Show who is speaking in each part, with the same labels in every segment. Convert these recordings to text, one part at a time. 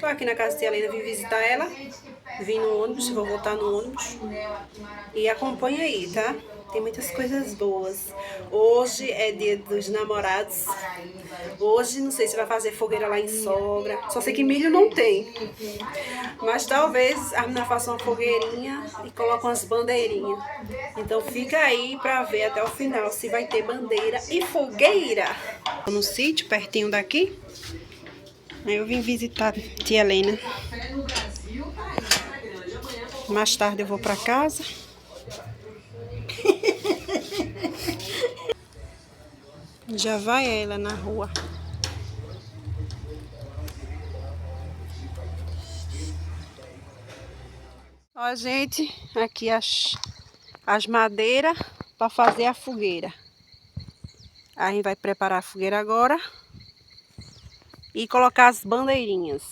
Speaker 1: Tô aqui na casa de Helena, vim visitar ela. Vim no ônibus, vou voltar no ônibus. E acompanha aí, tá? Tem muitas coisas boas. Hoje é dia dos namorados. Hoje não sei se vai fazer fogueira lá em sogra. Só sei que milho não tem. Mas talvez a menina faça uma fogueirinha e coloque umas bandeirinhas. Então fica aí pra ver até o final se vai ter bandeira e fogueira. Tô no sítio, pertinho daqui. Aí eu vim visitar tia Helena. Mais tarde eu vou pra casa. Já vai ela na rua. Ó, gente, aqui as madeiras para fazer a fogueira. A gente vai preparar a fogueira agora e colocar as bandeirinhas.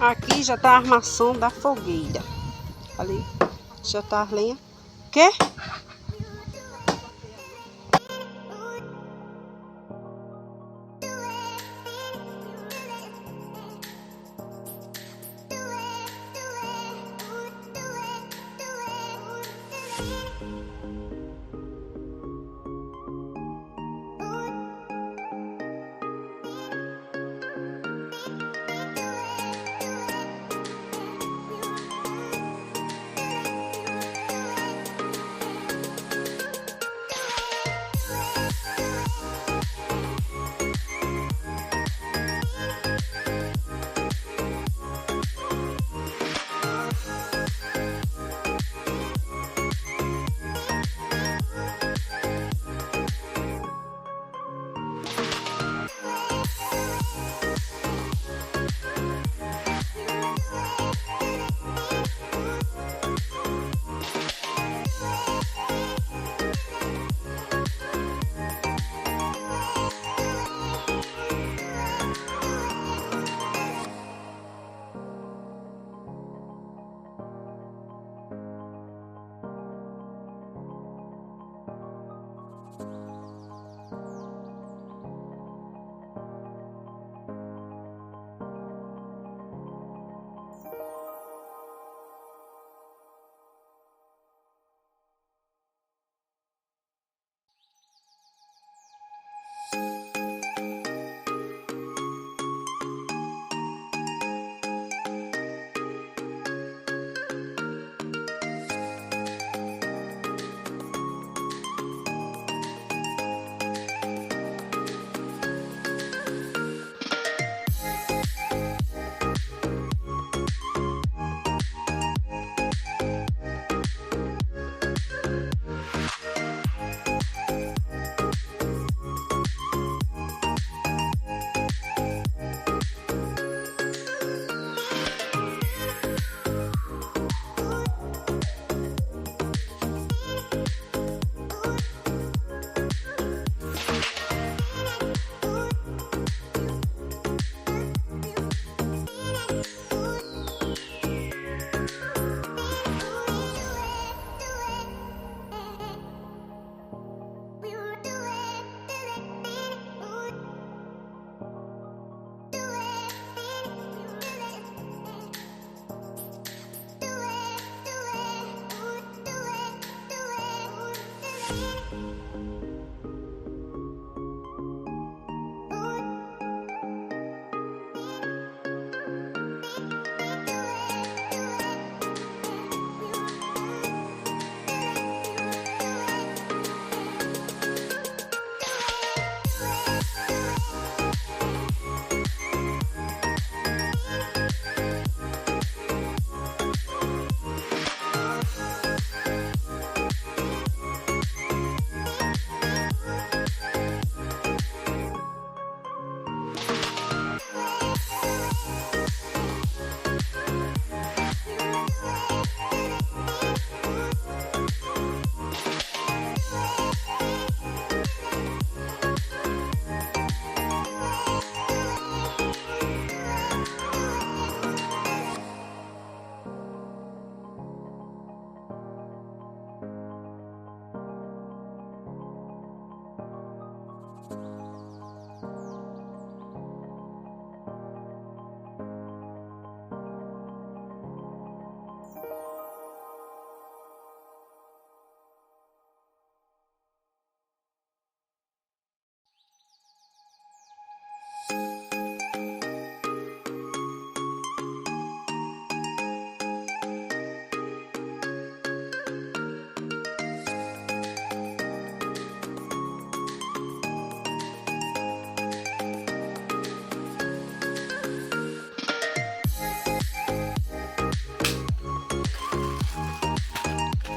Speaker 1: Aqui já tá a armação da fogueira. Ali já tá a lenha. Quê?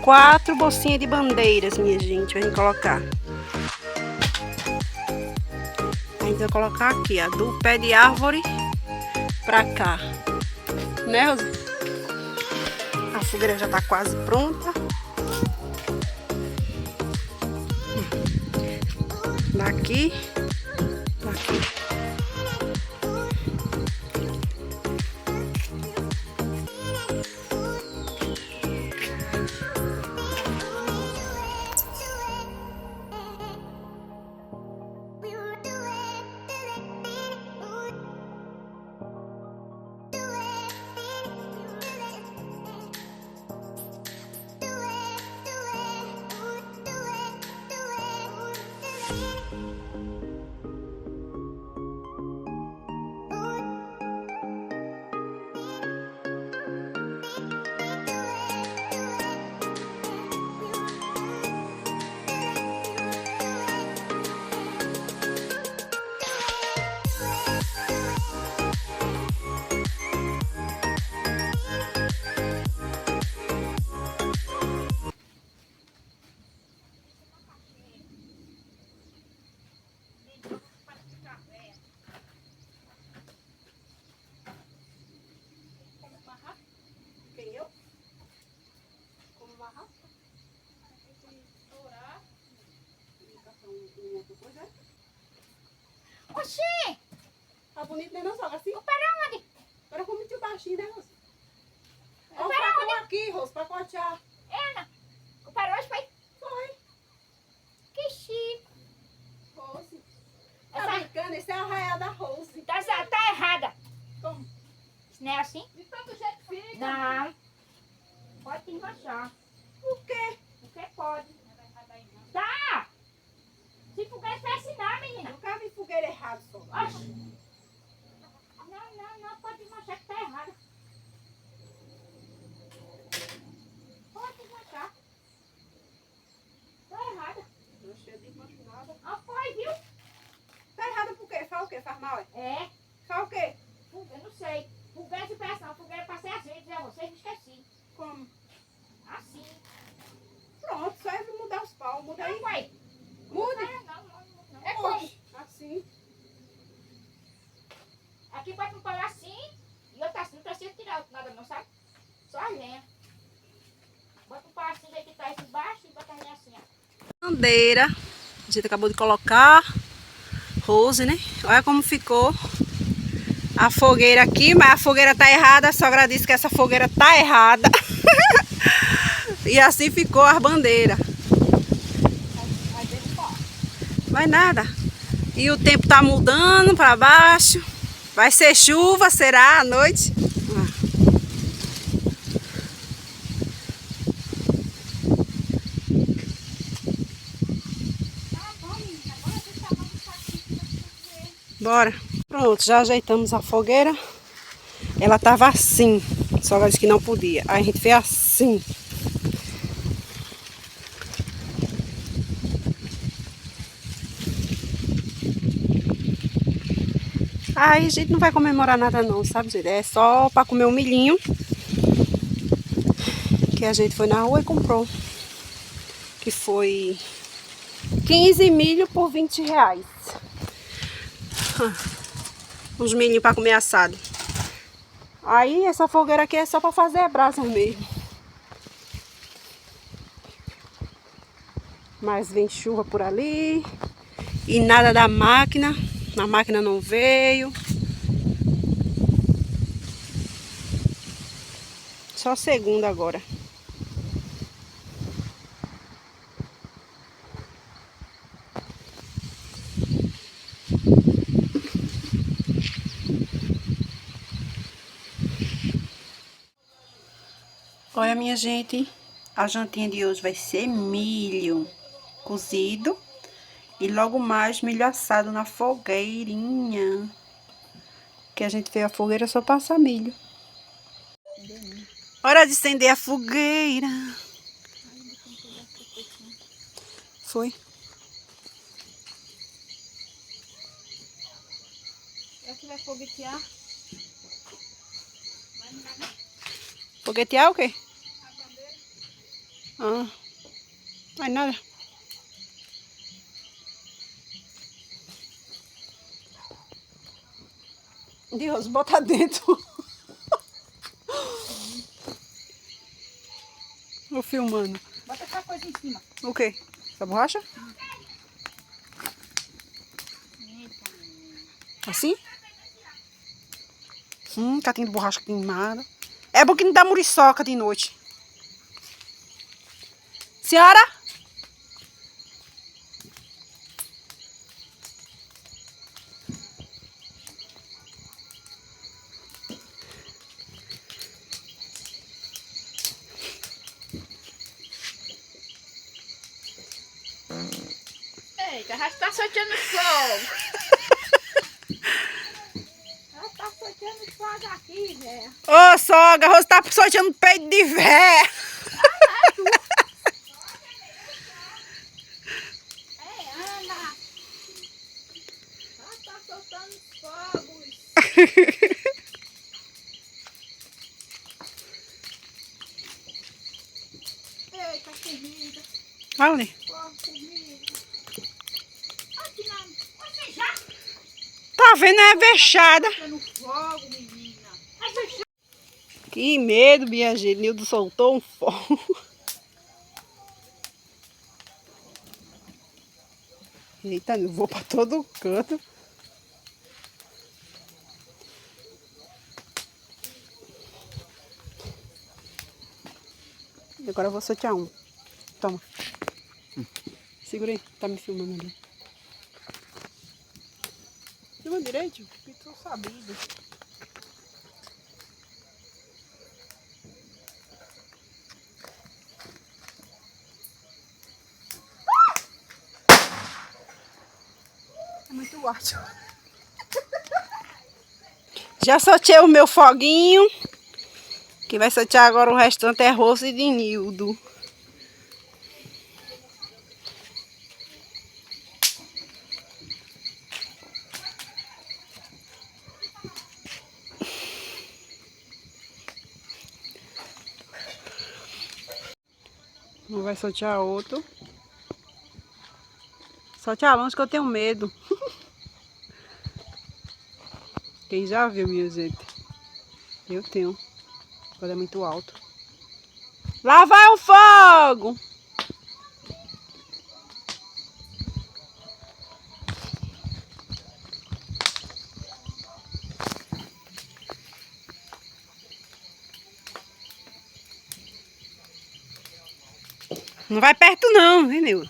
Speaker 1: 4 bolsinhas de bandeiras, minha gente, pra gente colocar. A gente vai colocar aqui, ó, do pé de árvore pra cá. Né, Rosa? A fogueira já tá quase pronta. Daqui, daqui.
Speaker 2: Oxê!
Speaker 1: Tá bonito, né, não, sogra? Assim?
Speaker 2: O para onde?
Speaker 1: Agora foi muito baixinho, né, Rosa?
Speaker 2: O
Speaker 1: Ó, o
Speaker 2: para
Speaker 1: facão
Speaker 2: onde?
Speaker 1: aqui, Rosa, pra cortar.
Speaker 2: Ana, o para hoje foi?
Speaker 1: Foi.
Speaker 2: Que chique.
Speaker 1: Rose. Tá
Speaker 2: Essa,
Speaker 1: brincando? Esse é a arraial da Rose.
Speaker 2: tá errada.
Speaker 1: Como?
Speaker 2: Isso não é assim?
Speaker 1: De todo jeito fica.
Speaker 2: Não. Pode te enganchar.
Speaker 1: Por quê?
Speaker 2: Porque pode. Tá! Se foguete foi assim não, menina.
Speaker 1: Nunca vi fogueira errado, só.
Speaker 2: Oxe. Não, pode enganchar que tá errada. Pode enganchar. Tá errada.
Speaker 1: Não cheio de mancho nada.
Speaker 2: Ah, foi, viu?
Speaker 1: Tá errado por quê? Faz o quê? Faz mal, é?
Speaker 2: É.
Speaker 1: Faz o quê?
Speaker 2: Eu não sei. Foguete e pressão. Foguete passei assim, dizer a vocês, me esqueci.
Speaker 1: Como?
Speaker 2: Assim.
Speaker 1: Pronto, só é mudar os pau. Muda aí.
Speaker 2: Não foi.
Speaker 1: Mude.
Speaker 2: É como?
Speaker 1: Oxe, assim.
Speaker 2: Aqui bota um pau assim e outro assim. Não precisa tirar nada não, sabe? Só a lenha. Bota um pau assim, daí que tá esse baixo e bota a lenha assim, ó.
Speaker 1: Bandeira. A gente acabou de colocar. Rose, né? Olha como ficou a fogueira aqui, mas a fogueira tá errada. A sogra disse que essa fogueira tá errada. E assim ficou as bandeiras. Vai nada. E o tempo tá mudando para baixo. Vai ser chuva, será à noite? Bora. Pronto, já ajeitamos a fogueira. Ela tava assim. A sogra disse que não podia. Aí a gente fez assim. Aí a gente não vai comemorar nada não, sabe, gente? É só para comer um milhinho. Que a gente foi na rua e comprou. Que foi 15 milho por 20 reais. Uns milhinhos para comer assado. Aí essa fogueira aqui é só para fazer brasa mesmo. Mas vem chuva por ali. E nada da máquina. A máquina não veio. Só segunda agora. Olha, minha gente, a jantinha de hoje vai ser milho cozido e logo mais milho assado na fogueirinha. Que a gente fez a fogueira só passar milho. Hora de acender a fogueira. Foi.
Speaker 2: Aqui vai foguetear.
Speaker 1: Foguetear o quê? Ah, não é nada. Deus, bota dentro. Tô filmando.
Speaker 2: Bota essa coisa em cima.
Speaker 1: O quê? Essa borracha?
Speaker 2: Eita.
Speaker 1: Assim? Catinho de borracha queimada. É bom que não dá muriçoca de noite. Senhora?
Speaker 2: Eita, já está soltando fogo. Já está soltando fogo aqui, velho.
Speaker 1: Ô, sogra, você tá soltando peito de vé.
Speaker 2: Ei, Ana. Já está soltando fogos. Eita, comida.
Speaker 1: Aonde?
Speaker 2: Comida. Aqui na... Você já
Speaker 1: Tá vendo? É vexada.
Speaker 2: soltando fogo, menina. Você já...
Speaker 1: Que medo, minha gente. Nildo soltou um fogo. Eita, eu vou pra todo canto. Agora eu vou sortear um. Toma. Segura aí. Tá me filmando ali. Filma direito? Que tu sabido. É muito alto. Já sorteei o meu foguinho. Quem vai sortear agora o restante é Rose de Nildo. Não vai sortear outro. Sortear longe que eu tenho medo. Quem já viu, minha gente? Eu tenho. Quando é muito alto. Lá vai o fogo! Não vai perto não, entendeu?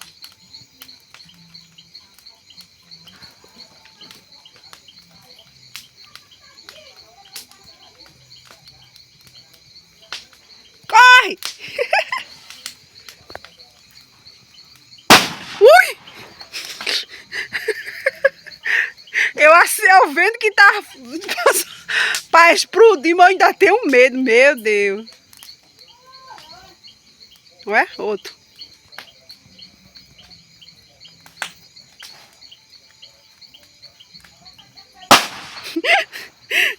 Speaker 1: Corre! Ui! Eu vendo que tá pra explodir, mas eu ainda tenho medo, meu Deus. Ué? Outro.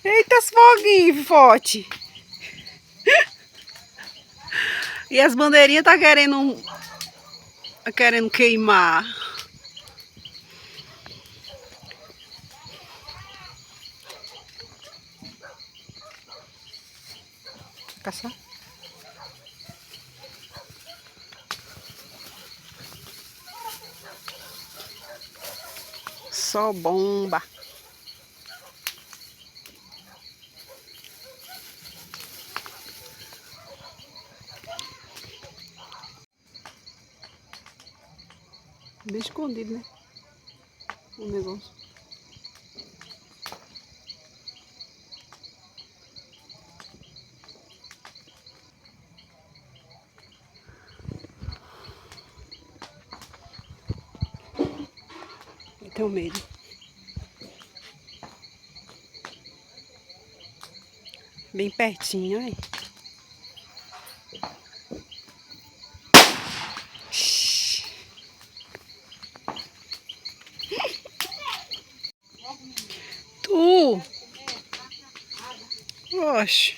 Speaker 1: Eita, os foguinhos forte. E as bandeirinhas tá querendo queimar. Caçar. Só bomba. Bem escondido, né? O negócio. Eu tenho medo. Bem pertinho, aí. Tu! Oxe.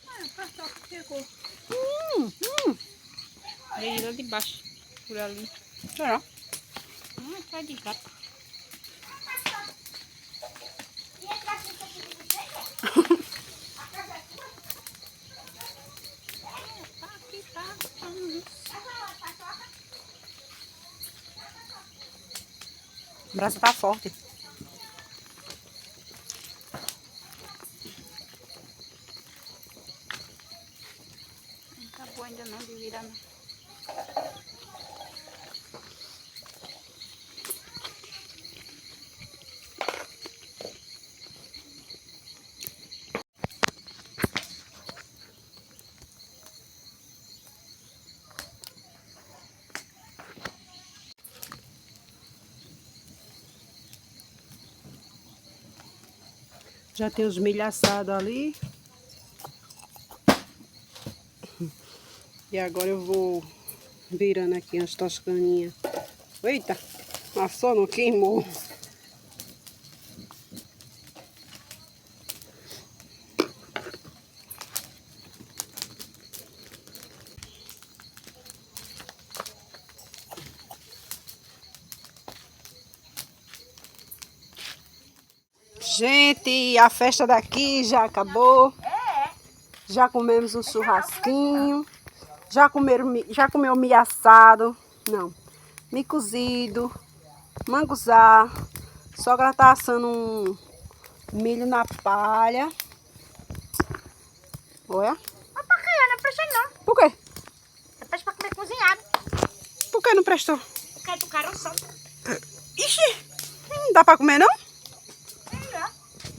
Speaker 2: Ah, passou, pegou.
Speaker 1: Hum.
Speaker 2: Veio lá de baixo, por ali.
Speaker 1: Será?
Speaker 2: Tá de gato.
Speaker 1: O braço tá forte.
Speaker 2: Não tá boa ainda não de virar, não.
Speaker 1: Já tem os milho assados ali. E agora eu vou virando aqui as toscaninhas. Eita, assou, não queimou. Gente, a festa daqui já acabou. Já comemos um churrasquinho. Já comeu milho assado. Não, milho cozido, manguzá. Sogra tá assando um milho na palha. Olha.
Speaker 2: Não presta não.
Speaker 1: Por quê?
Speaker 2: É pra comer cozinhado.
Speaker 1: Por que não prestou?
Speaker 2: Porque é do caroção.
Speaker 1: Ixi, não dá pra comer não?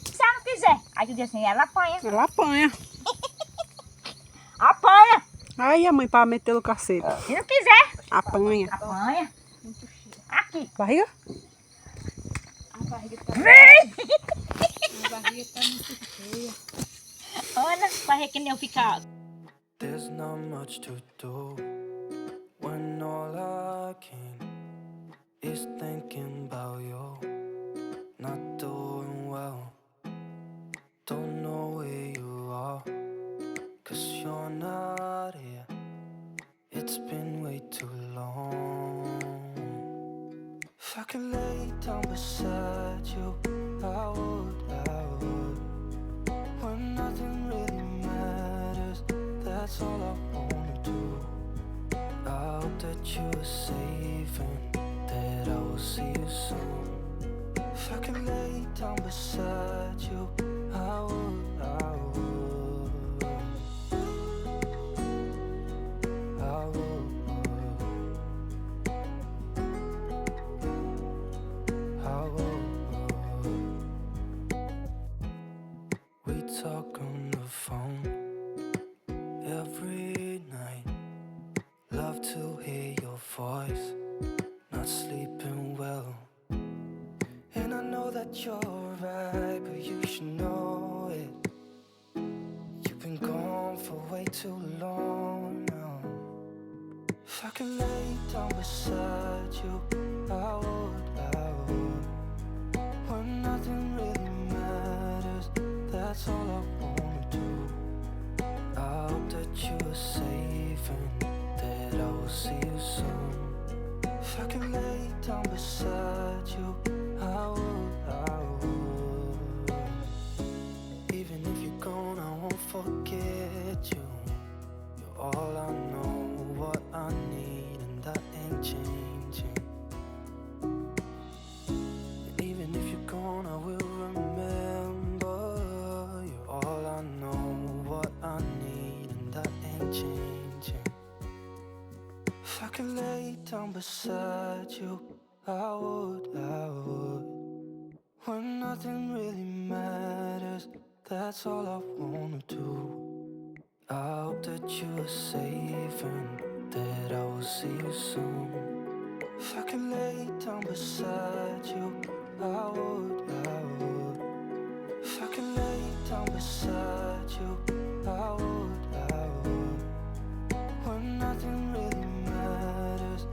Speaker 2: Se ela não quiser, aí tu diz assim, ela apanha.
Speaker 1: Ela apanha.
Speaker 2: Apanha.
Speaker 1: Aí a mãe para meter no cacete.
Speaker 2: Se não quiser,
Speaker 1: Apanha.
Speaker 2: apanha. Aqui.
Speaker 1: Barriga?
Speaker 2: A barriga tá... Vem! A barriga tá muito feia. Olha, barriga que nem eu ficar.
Speaker 3: There's not much to do when all I can is thinking about you. Not doing well, don't know where you are, 'cause you're not here. It's been way too long. If I could lay down beside you, I would. When nothing really matters, that's all I wanna do. I hope that you are safe and that I will see you soon. If I could lay down beside you, I would. We talk on the phone every night. Love to hear your voice. Not sleeping well. And I know that you're right, but you should know it. You've been gone for way too long now. If I could lay down beside you, I would. When nothing really matters, that's all I wanna do. I hope that you are safe and that I will see you soon. If I could lay down beside you, I would. Even if you're gone, I won't forget you. You're all I know, what I need, and that ain't changing. And even if you're gone, I will remember. You're all I know, what I need, and that ain't changing. If I could lay down beside you, I would. When nothing really matters, that's all I wanna do. I hope that you are safe and that I will see you soon. If I could lay down beside you, I would. If I could lay down beside you, I would. When nothing really matters.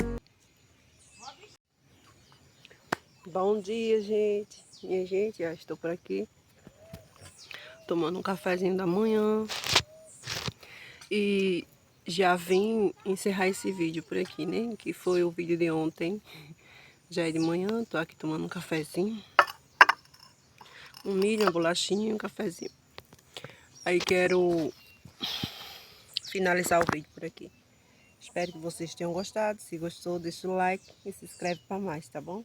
Speaker 1: Bom dia, gente. Minha gente, já estou por aqui. Tomando um cafezinho da manhã. E já vim encerrar esse vídeo por aqui, né? Que foi o vídeo de ontem. Já é de manhã, tô aqui tomando um cafezinho. Um milho, uma bolachinha e um cafezinho. Aí quero finalizar o vídeo por aqui. Espero que vocês tenham gostado. Se gostou, deixa o like e se inscreve para mais, tá bom?